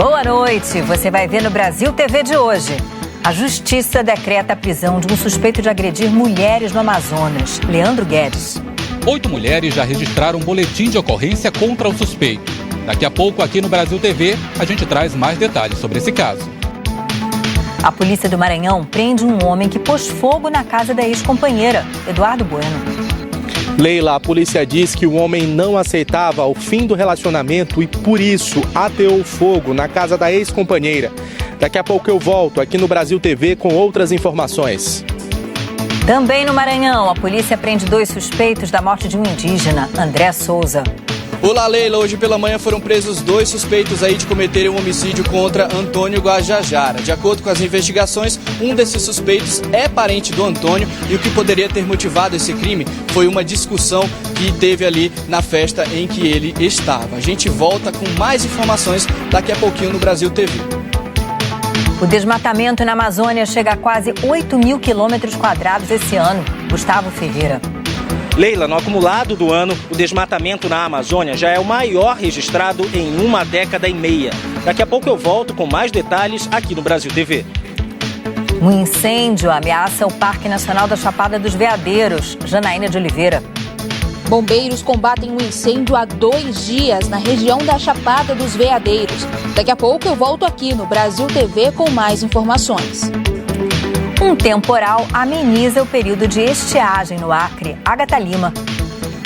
Boa noite. Você vai ver no Brasil TV de hoje. A Justiça decreta a prisão de um suspeito de agredir mulheres no Amazonas, Leandro Guedes. 8 mulheres já registraram um boletim de ocorrência contra o suspeito. Daqui a pouco, aqui no Brasil TV, a gente traz mais detalhes sobre esse caso. A polícia do Maranhão prende um homem que pôs fogo na casa da ex-companheira, Eduardo Bueno. Leila, a polícia diz que o homem não aceitava o fim do relacionamento e, por isso, ateou fogo na casa da ex-companheira. Daqui a pouco eu volto aqui no Brasil TV com outras informações. Também no Maranhão, a polícia prende 2 suspeitos da morte de um indígena, André Souza. Olá, Leila. Hoje pela manhã foram presos 2 suspeitos aí de cometerem um homicídio contra Antônio Guajajara. De acordo com as investigações, um desses suspeitos é parente do Antônio e o que poderia ter motivado esse crime foi uma discussão que teve ali na festa em que ele estava. A gente volta com mais informações daqui a pouquinho no Brasil TV. O desmatamento na Amazônia chega a quase 8 mil quilômetros quadrados esse ano. Gustavo Ferreira. Leila, no acumulado do ano, o desmatamento na Amazônia já é o maior registrado em uma década e meia. Daqui a pouco eu volto com mais detalhes aqui no Brasil TV. Um incêndio ameaça o Parque Nacional da Chapada dos Veadeiros. Janaína de Oliveira. Bombeiros combatem um incêndio há 2 dias na região da Chapada dos Veadeiros. Daqui a pouco eu volto aqui no Brasil TV com mais informações. Um temporal ameniza o período de estiagem no Acre. Agatha Lima.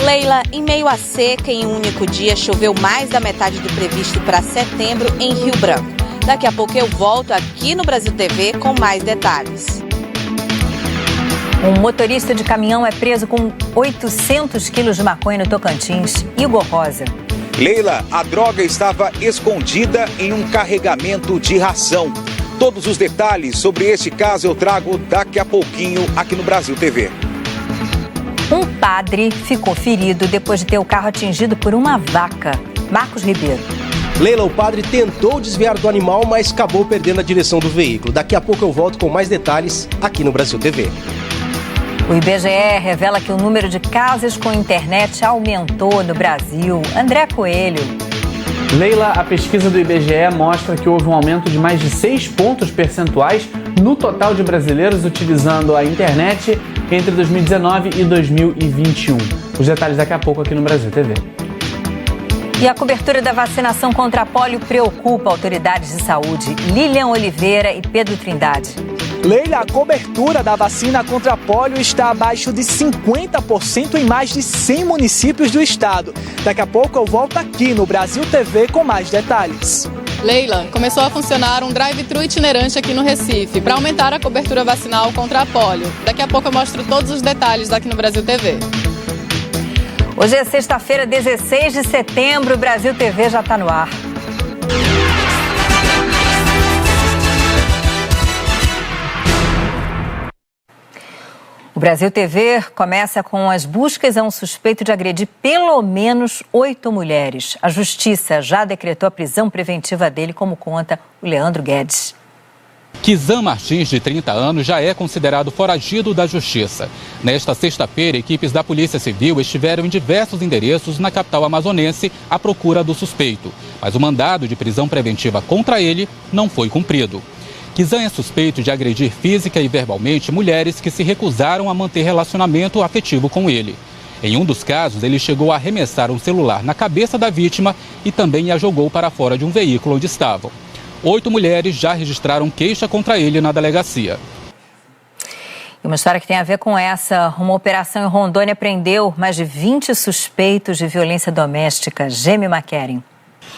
Leila, em meio à seca, em um único dia, choveu mais da metade do previsto para setembro em Rio Branco. Daqui a pouco eu volto aqui no Brasil TV com mais detalhes. Um motorista de caminhão é preso com 800 quilos de maconha no Tocantins. Igor Rosa. Leila, a droga estava escondida em um carregamento de ração. Todos os detalhes sobre este caso eu trago daqui a pouquinho aqui no Brasil TV. Um padre ficou ferido depois de ter o carro atingido por uma vaca. Marcos Ribeiro. Leila, o padre tentou desviar do animal, mas acabou perdendo a direção do veículo. Daqui a pouco eu volto com mais detalhes aqui no Brasil TV. O IBGE revela que o número de casas com internet aumentou no Brasil. André Coelho. Leila, a pesquisa do IBGE mostra que houve um aumento de mais de 6 pontos percentuais no total de brasileiros utilizando a internet entre 2019 e 2021. Os detalhes daqui a pouco aqui no Brasil TV. E a cobertura da vacinação contra a polio preocupa autoridades de saúde. Lilian Oliveira e Pedro Trindade. Leila, a cobertura da vacina contra a polio está abaixo de 50% em mais de 100 municípios do estado. Daqui a pouco eu volto aqui no Brasil TV com mais detalhes. Leila, começou a funcionar um drive-thru itinerante aqui no Recife para aumentar a cobertura vacinal contra a polio. Daqui a pouco eu mostro todos os detalhes aqui no Brasil TV. Hoje é sexta-feira, 16 de setembro, o Brasil TV já está no ar. O Brasil TV começa com as buscas a um suspeito de agredir pelo menos 8 mulheres. A Justiça já decretou a prisão preventiva dele, como conta o Leandro Guedes. Kizan Martins, de 30 anos, já é considerado foragido da Justiça. Nesta sexta-feira, equipes da Polícia Civil estiveram em diversos endereços na capital amazonense à procura do suspeito. Mas o mandado de prisão preventiva contra ele não foi cumprido. Kizan é suspeito de agredir física e verbalmente mulheres que se recusaram a manter relacionamento afetivo com ele. Em um dos casos, ele chegou a arremessar um celular na cabeça da vítima e também a jogou para fora de um veículo onde estavam. 8 mulheres já registraram queixa contra ele na delegacia. E uma história que tem a ver com essa. Uma operação em Rondônia prendeu mais de 20 suspeitos de violência doméstica. Gêmea Maqueren.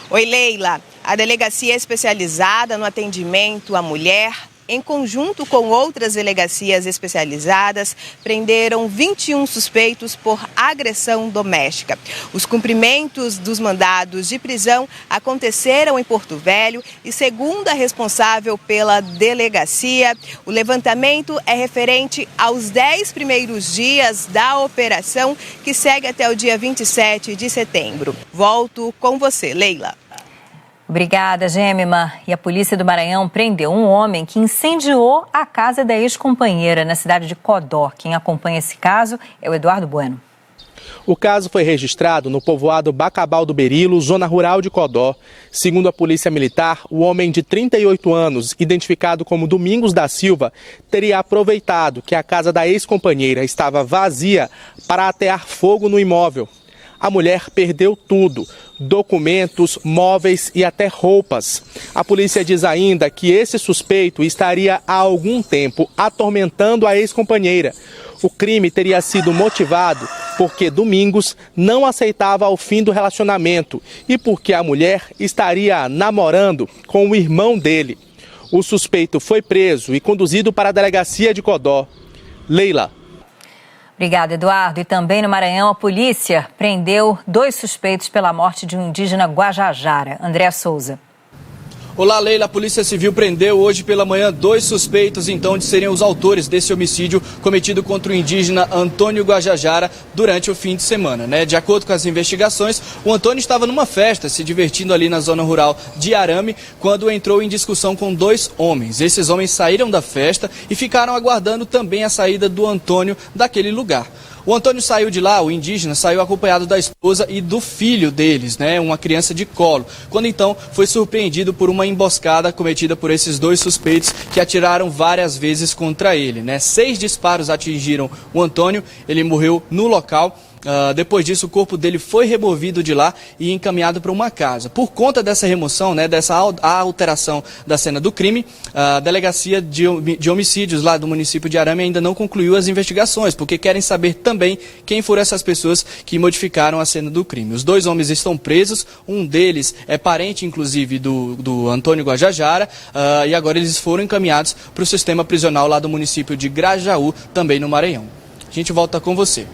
Oi, Leila. A delegacia especializada no atendimento à mulher, em conjunto com outras delegacias especializadas, prenderam 21 suspeitos por agressão doméstica. Os cumprimentos dos mandados de prisão aconteceram em Porto Velho e, segundo a responsável pela delegacia, o levantamento é referente aos 10 primeiros dias da operação, que segue até o dia 27 de setembro. Volto com você, Leila. Obrigada, Gêmea. E a polícia do Maranhão prendeu um homem que incendiou a casa da ex-companheira na cidade de Codó. Quem acompanha esse caso é o Eduardo Bueno. O caso foi registrado no povoado Bacabal do Berilo, zona rural de Codó. Segundo a Polícia Militar, o homem de 38 anos, identificado como Domingos da Silva, teria aproveitado que a casa da ex-companheira estava vazia para atear fogo no imóvel. A mulher perdeu tudo: documentos, móveis e até roupas. A polícia diz ainda que esse suspeito estaria há algum tempo atormentando a ex-companheira. O crime teria sido motivado porque Domingos não aceitava o fim do relacionamento e porque a mulher estaria namorando com o irmão dele. O suspeito foi preso e conduzido para a delegacia de Codó. Leila. Obrigada, Eduardo. E também no Maranhão, a polícia prendeu 2 suspeitos pela morte de um indígena Guajajara. André Souza. Olá, Leila. A Polícia Civil prendeu hoje pela manhã 2 suspeitos, então, de serem os autores desse homicídio cometido contra o indígena Antônio Guajajara durante o fim de semana, né? De acordo com as investigações, o Antônio estava numa festa, se divertindo ali na zona rural de Arame, quando entrou em discussão com 2 homens. Esses homens saíram da festa e ficaram aguardando também a saída do Antônio daquele lugar. O Antônio saiu de lá, o indígena saiu acompanhado da esposa e do filho deles, né, uma criança de colo, quando então foi surpreendido por uma emboscada cometida por esses 2 suspeitos que atiraram várias vezes contra ele, né. 6 disparos atingiram o Antônio, ele morreu no local. Depois disso, o corpo dele foi removido de lá e encaminhado para uma casa. Por conta dessa remoção, né, dessa alteração da cena do crime, a Delegacia de Homicídios lá do município de Arame ainda não concluiu as investigações, porque querem saber também quem foram essas pessoas que modificaram a cena do crime. Os 2 homens estão presos, um deles é parente, inclusive, do Antônio Guajajara, e agora eles foram encaminhados para o sistema prisional lá do município de Grajaú, também no Maranhão. A gente volta com você.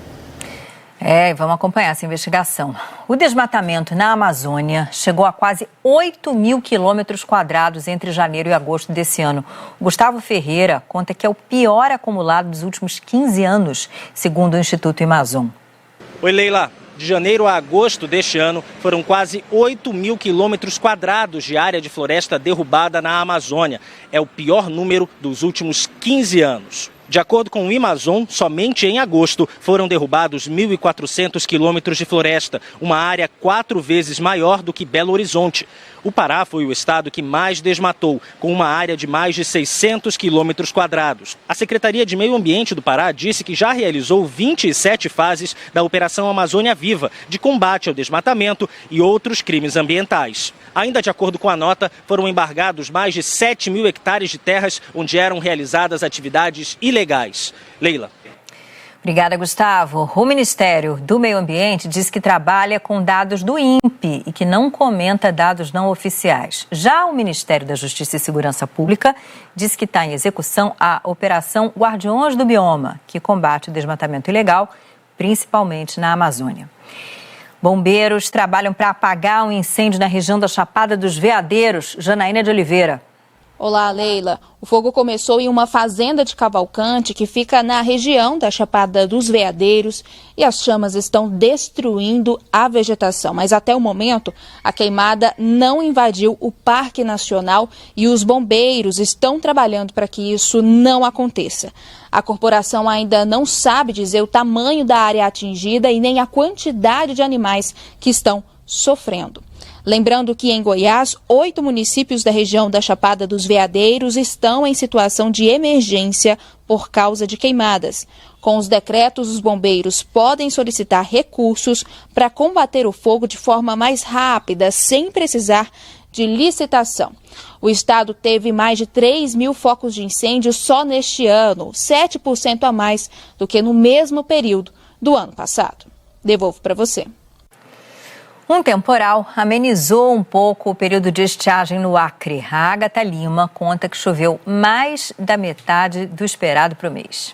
Vamos acompanhar essa investigação. O desmatamento na Amazônia chegou a quase 8 mil quilômetros quadrados entre janeiro e agosto desse ano. O Gustavo Ferreira conta que é o pior acumulado dos últimos 15 anos, segundo o Instituto Amazon. Oi, Leila. De janeiro a agosto deste ano, foram quase 8 mil quilômetros quadrados de área de floresta derrubada na Amazônia. É o pior número dos últimos 15 anos. De acordo com o Amazon, somente em agosto foram derrubados 1.400 quilômetros de floresta, uma área 4 vezes maior do que Belo Horizonte. O Pará foi o estado que mais desmatou, com uma área de mais de 600 quilômetros quadrados. A Secretaria de Meio Ambiente do Pará disse que já realizou 27 fases da Operação Amazônia Viva, de combate ao desmatamento e outros crimes ambientais. Ainda de acordo com a nota, foram embargados mais de 7 mil hectares de terras onde eram realizadas atividades ilegais. Leila. Obrigada, Gustavo. O Ministério do Meio Ambiente diz que trabalha com dados do INPE e que não comenta dados não oficiais. Já o Ministério da Justiça e Segurança Pública diz que está em execução a Operação Guardiões do Bioma, que combate o desmatamento ilegal, principalmente na Amazônia. Bombeiros trabalham para apagar um incêndio na região da Chapada dos Veadeiros. Janaína de Oliveira. Olá, Leila. O fogo começou em uma fazenda de Cavalcante que fica na região da Chapada dos Veadeiros e as chamas estão destruindo a vegetação. Mas até o momento, a queimada não invadiu o Parque Nacional e os bombeiros estão trabalhando para que isso não aconteça. A corporação ainda não sabe dizer o tamanho da área atingida e nem a quantidade de animais que estão sofrendo. Lembrando que em Goiás, 8 municípios da região da Chapada dos Veadeiros estão em situação de emergência por causa de queimadas. Com os decretos, os bombeiros podem solicitar recursos para combater o fogo de forma mais rápida, sem precisar de licitação. O estado teve mais de 3 mil focos de incêndio só neste ano, 7% a mais do que no mesmo período do ano passado. Devolvo para você. Um temporal amenizou um pouco o período de estiagem no Acre. A Agatha Lima conta que choveu mais da metade do esperado para o mês.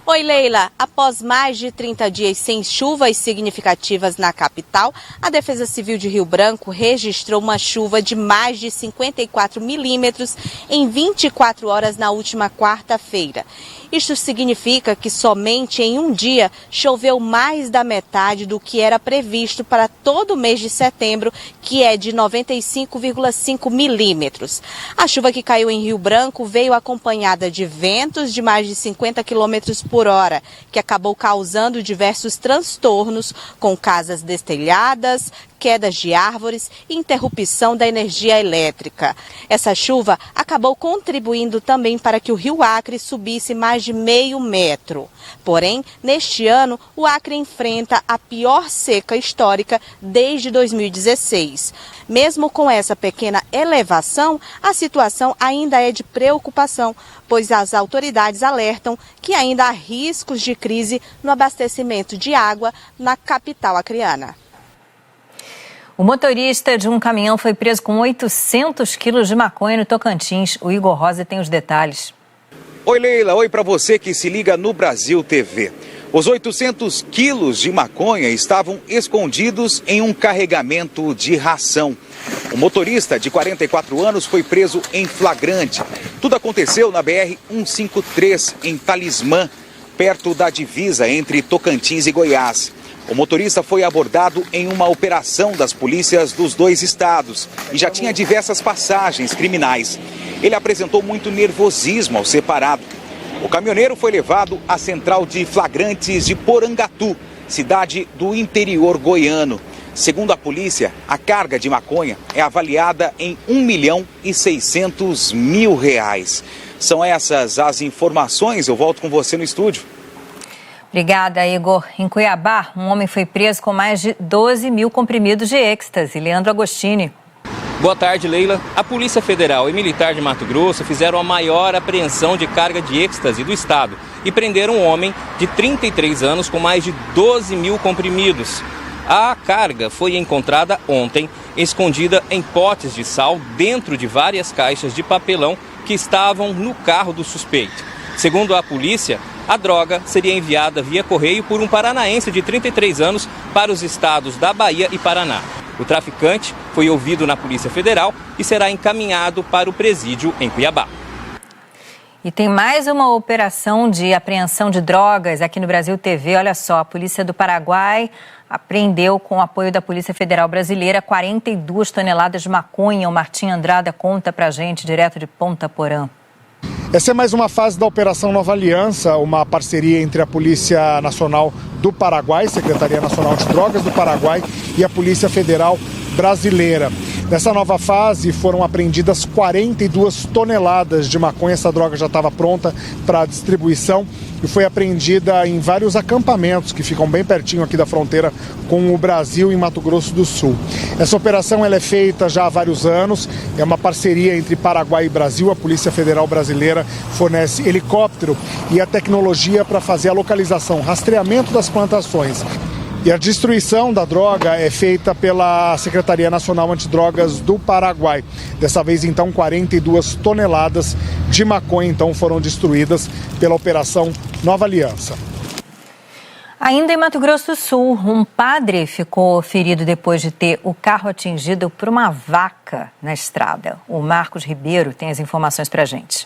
Oi, Leila. Após mais de 30 dias sem chuvas significativas na capital, a Defesa Civil de Rio Branco registrou uma chuva de mais de 54 milímetros em 24 horas na última quarta-feira. Isto significa que somente em um dia choveu mais da metade do que era previsto para todo o mês de setembro, que é de 95,5 milímetros. A chuva que caiu em Rio Branco veio acompanhada de ventos de mais de 50 quilômetros por hora, que acabou causando diversos transtornos, com casas destelhadas, quedas de árvores e interrupção da energia elétrica. Essa chuva acabou contribuindo também para que o Rio Acre subisse mais de meio metro. Porém, neste ano, o Acre enfrenta a pior seca histórica desde 2016. Mesmo com essa pequena elevação, a situação ainda é de preocupação, pois as autoridades alertam que ainda há riscos de crise no abastecimento de água na capital acreana. O motorista de um caminhão foi preso com 800 quilos de maconha no Tocantins. O Igor Rosa tem os detalhes. Oi, Leila. Oi para você que se liga no Brasil TV. Os 800 quilos de maconha estavam escondidos em um carregamento de ração. O motorista, de 44 anos, foi preso em flagrante. Tudo aconteceu na BR-153, em Talismã, perto da divisa entre Tocantins e Goiás. O motorista foi abordado em uma operação das polícias dos dois estados e já tinha diversas passagens criminais. Ele apresentou muito nervosismo ao ser parado. O caminhoneiro foi levado à central de flagrantes de Porangatu, cidade do interior goiano. Segundo a polícia, a carga de maconha é avaliada em R$1.600.000. São essas as informações. Eu volto com você no estúdio. Obrigada, Igor. Em Cuiabá, um homem foi preso com mais de 12 mil comprimidos de êxtase. Leandro Agostini. Boa tarde, Leila. A Polícia Federal e Militar de Mato Grosso fizeram a maior apreensão de carga de êxtase do estado e prenderam um homem de 33 anos com mais de 12 mil comprimidos. A carga foi encontrada ontem, escondida em potes de sal dentro de várias caixas de papelão que estavam no carro do suspeito. Segundo a polícia, a droga seria enviada via correio por um paranaense de 33 anos para os estados da Bahia e Paraná. O traficante foi ouvido na Polícia Federal e será encaminhado para o presídio em Cuiabá. E tem mais uma operação de apreensão de drogas aqui no Brasil TV. Olha só, a Polícia do Paraguai apreendeu, com o apoio da Polícia Federal Brasileira, 42 toneladas de maconha. O Martim Andrada conta pra gente, direto de Ponta Porã. Essa é mais uma fase da Operação Nova Aliança, uma parceria entre a Polícia Nacional do Paraguai, Secretaria Nacional de Drogas do Paraguai, e a Polícia Federal Brasileira. Nessa nova fase foram apreendidas 42 toneladas de maconha. Essa droga já estava pronta para distribuição e foi apreendida em vários acampamentos que ficam bem pertinho aqui da fronteira com o Brasil, em Mato Grosso do Sul. Essa operação ela é feita já há vários anos, é uma parceria entre Paraguai e Brasil. A Polícia Federal Brasileira fornece helicóptero e a tecnologia para fazer a localização, rastreamento das plantações. E a destruição da droga é feita pela Secretaria Nacional Antidrogas do Paraguai. Dessa vez, então, 42 toneladas de maconha então foram destruídas pela Operação Nova Aliança. Ainda em Mato Grosso do Sul, um padre ficou ferido depois de ter o carro atingido por uma vaca na estrada. O Marcos Ribeiro tem as informações pra gente.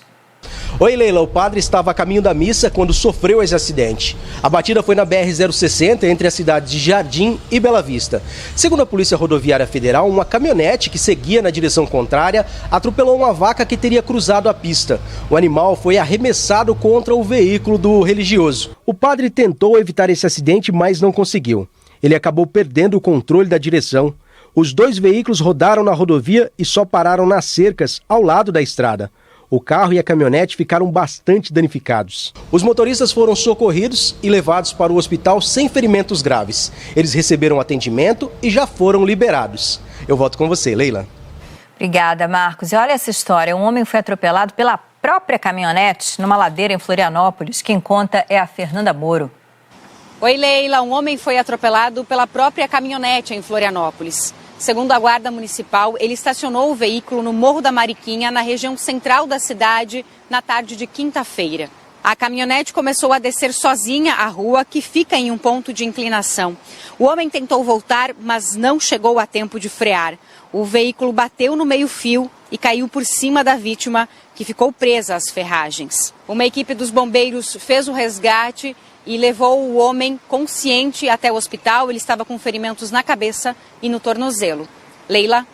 Oi, Leila. O padre estava a caminho da missa quando sofreu esse acidente. A batida foi na BR-060, entre as cidades de Jardim e Bela Vista. Segundo a Polícia Rodoviária Federal, uma caminhonete que seguia na direção contrária atropelou uma vaca que teria cruzado a pista. O animal foi arremessado contra o veículo do religioso. O padre tentou evitar esse acidente, mas não conseguiu. Ele acabou perdendo o controle da direção. Os dois veículos rodaram na rodovia e só pararam nas cercas ao lado da estrada. O carro e a caminhonete ficaram bastante danificados. Os motoristas foram socorridos e levados para o hospital sem ferimentos graves. Eles receberam atendimento e já foram liberados. Eu volto com você, Leila. Obrigada, Marcos. E olha essa história. Um homem foi atropelado pela própria caminhonete numa ladeira em Florianópolis. Quem conta é a Fernanda Moro. Oi, Leila. Um homem foi atropelado pela própria caminhonete em Florianópolis. Segundo a Guarda Municipal, ele estacionou o veículo no Morro da Mariquinha, na região central da cidade, na tarde de quinta-feira. A caminhonete começou a descer sozinha a rua, que fica em um ponto de inclinação. O homem tentou voltar, mas não chegou a tempo de frear. O veículo bateu no meio-fio e caiu por cima da vítima, que ficou presa às ferragens. Uma equipe dos bombeiros fez o resgate e levou o homem consciente até o hospital. Ele estava com ferimentos na cabeça e no tornozelo. Leila.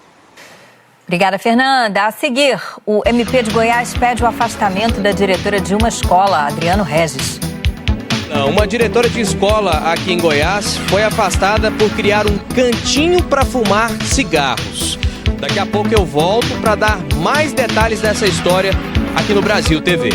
Obrigada, Fernanda. A seguir, o MP de Goiás pede o afastamento da diretora de uma escola, Adriano Regis. Uma diretora de escola aqui em Goiás foi afastada por criar um cantinho para fumar cigarros. Daqui a pouco eu volto para dar mais detalhes dessa história aqui no Brasil TV.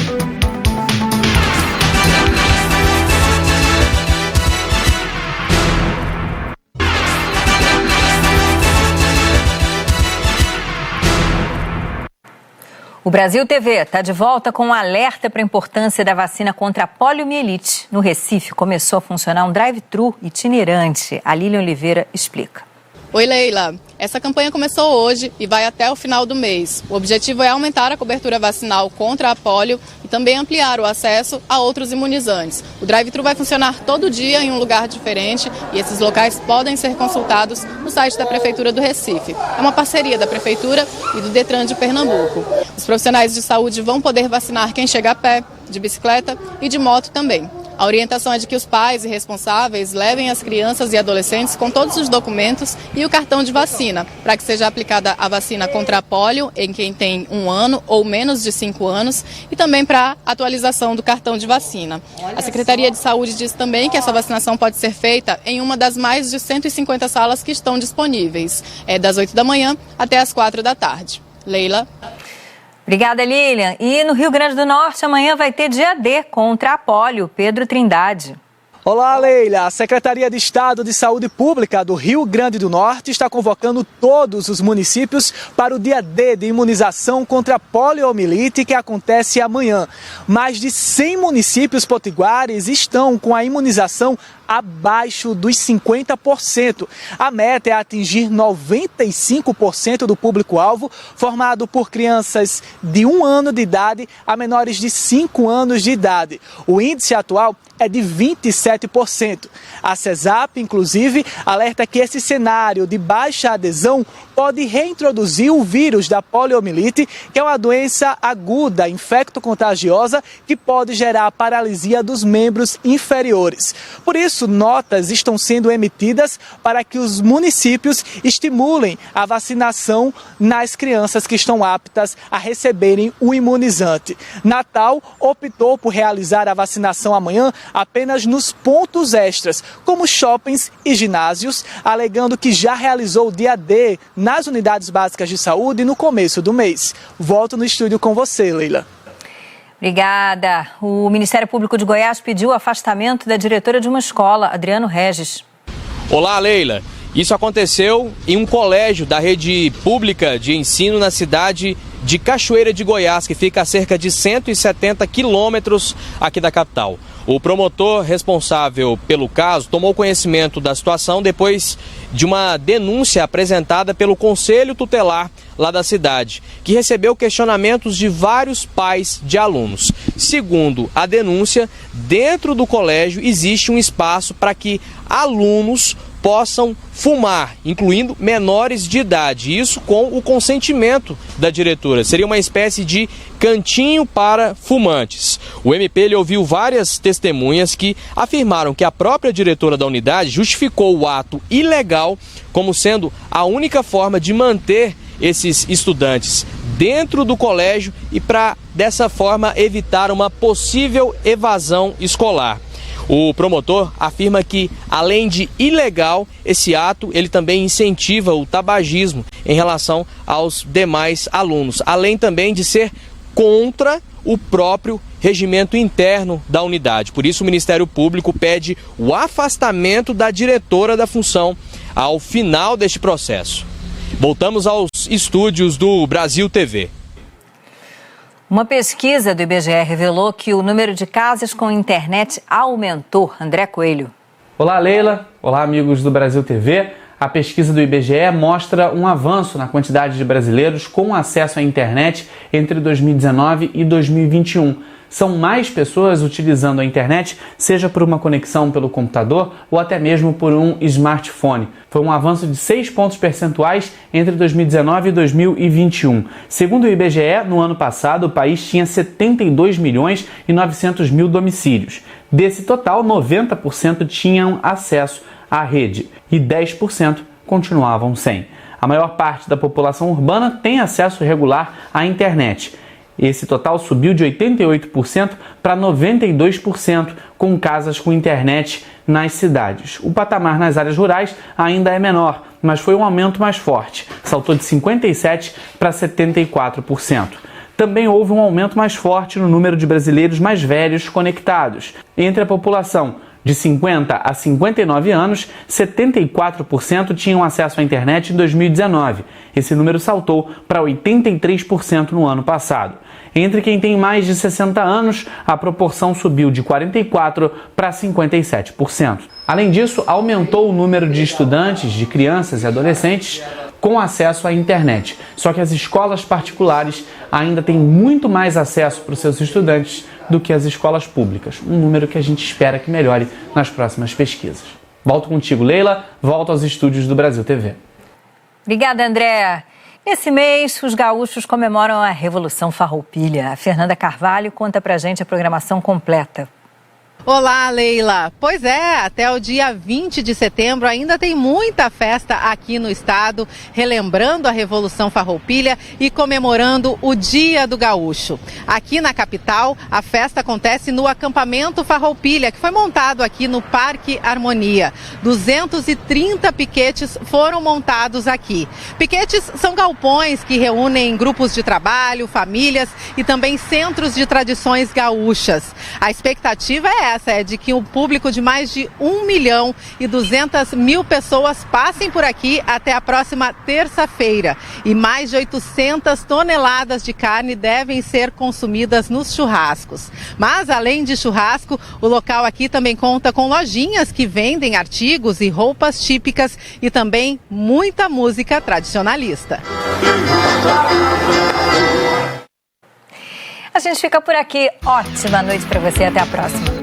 O Brasil TV está de volta com um alerta para a importância da vacina contra a poliomielite. No Recife, começou a funcionar um drive-thru itinerante. A Lilian Oliveira explica. Oi, Leila. Essa campanha começou hoje e vai até o final do mês. O objetivo é aumentar a cobertura vacinal contra a polio e também ampliar o acesso a outros imunizantes. O drive-thru vai funcionar todo dia em um lugar diferente e esses locais podem ser consultados no site da Prefeitura do Recife. É uma parceria da Prefeitura e do Detran de Pernambuco. Os profissionais de saúde vão poder vacinar quem chega a pé, de bicicleta e de moto também. A orientação é de que os pais e responsáveis levem as crianças e adolescentes com todos os documentos e o cartão de vacina, para que seja aplicada a vacina contra a polio em quem tem 1 ano ou menos de 5 anos e também para atualização do cartão de vacina. A Secretaria de Saúde diz também que essa vacinação pode ser feita em uma das mais de 150 salas que estão disponíveis. É das 8 da manhã até as 4 da tarde. Leila. Obrigada, Lilian. E no Rio Grande do Norte, amanhã vai ter dia D contra a polio. Pedro Trindade. Olá, Leila. A Secretaria de Estado de Saúde Pública do Rio Grande do Norte está convocando todos os municípios para o dia D de imunização contra a poliomielite, que acontece amanhã. Mais de 100 municípios potiguares estão com a imunização abaixo dos 50%. A meta é atingir 95% do público-alvo, formado por crianças de 1 ano de idade a menores de 5 anos de idade. O índice atual é de 27%. A CESAP, inclusive, alerta que esse cenário de baixa adesão pode reintroduzir o vírus da poliomielite, que é uma doença aguda, infecto-contagiosa, que pode gerar paralisia dos membros inferiores. Por isso, notas estão sendo emitidas para que os municípios estimulem a vacinação nas crianças que estão aptas a receberem o imunizante. Natal optou por realizar a vacinação amanhã apenas nos pontos extras, como shoppings e ginásios, alegando que já realizou o dia D nas unidades básicas de saúde no começo do mês. Volto no estúdio com você, Leila. Obrigada. O Ministério Público de Goiás pediu o afastamento da diretora de uma escola, Adriano Regis. Olá, Leila. Isso aconteceu em um colégio da rede pública de ensino na cidade de Cachoeira de Goiás, que fica a cerca de 170 quilômetros aqui da capital. O promotor responsável pelo caso tomou conhecimento da situação depois de uma denúncia apresentada pelo Conselho Tutelar lá da cidade, que recebeu questionamentos de vários pais de alunos. Segundo a denúncia, dentro do colégio existe um espaço para que alunos possam fumar, incluindo menores de idade, isso com o consentimento da diretora. Seria uma espécie de cantinho para fumantes. O MP ele ouviu várias testemunhas que afirmaram que a própria diretora da unidade justificou o ato ilegal como sendo a única forma de manter esses estudantes dentro do colégio e para, dessa forma, evitar uma possível evasão escolar. O promotor afirma que, além de ilegal, esse ato ele também incentiva o tabagismo em relação aos demais alunos, além também de ser contra o próprio regimento interno da unidade. Por isso, o Ministério Público pede o afastamento da diretora da função ao final deste processo. Voltamos aos estúdios do Brasil TV. Uma pesquisa do IBGE revelou que o número de casas com internet aumentou. André Coelho. Olá, Leila. Olá, amigos do Brasil TV. A pesquisa do IBGE mostra um avanço na quantidade de brasileiros com acesso à internet entre 2019 e 2021. São mais pessoas utilizando a internet, seja por uma conexão pelo computador ou até mesmo por um smartphone. Foi um avanço de 6 pontos percentuais entre 2019 e 2021. Segundo o IBGE, no ano passado o país tinha 72 milhões e 900 mil domicílios. Desse total, 90% tinham acesso à rede e 10% continuavam sem. A maior parte da população urbana tem acesso regular à internet. Esse total subiu de 88% para 92%, com casas com internet nas cidades. O patamar nas áreas rurais ainda é menor, mas foi um aumento mais forte. Saltou de 57% para 74%. Também houve um aumento mais forte no número de brasileiros mais velhos conectados. Entre a população de 50 a 59 anos, 74% tinham acesso à internet em 2019. Esse número saltou para 83% no ano passado. Entre quem tem mais de 60 anos, a proporção subiu de 44% para 57%. Além disso, aumentou o número de estudantes, de crianças e adolescentes com acesso à internet. Só que as escolas particulares ainda têm muito mais acesso para os seus estudantes do que as escolas públicas. Um número que a gente espera que melhore nas próximas pesquisas. Volto contigo, Leila. Volto aos estúdios do Brasil TV. Obrigada, André. Nesse mês, os gaúchos comemoram a Revolução Farroupilha. A Fernanda Carvalho conta pra gente a programação completa. Olá, Leila. Pois é, até o dia 20 de setembro ainda tem muita festa aqui no estado, relembrando a Revolução Farroupilha e comemorando o Dia do Gaúcho. Aqui na capital, a festa acontece no acampamento Farroupilha, que foi montado aqui no Parque Harmonia. 230 piquetes foram montados aqui. Piquetes são galpões que reúnem grupos de trabalho, famílias e também centros de tradições gaúchas. A expectativa é de que um público de mais de 1.200.000 pessoas passem por aqui até a próxima terça-feira. E mais de 800 toneladas de carne devem ser consumidas nos churrascos. Mas, além de churrasco, o local aqui também conta com lojinhas que vendem artigos e roupas típicas e também muita música tradicionalista. A gente fica por aqui. Ótima noite para você. Até a próxima.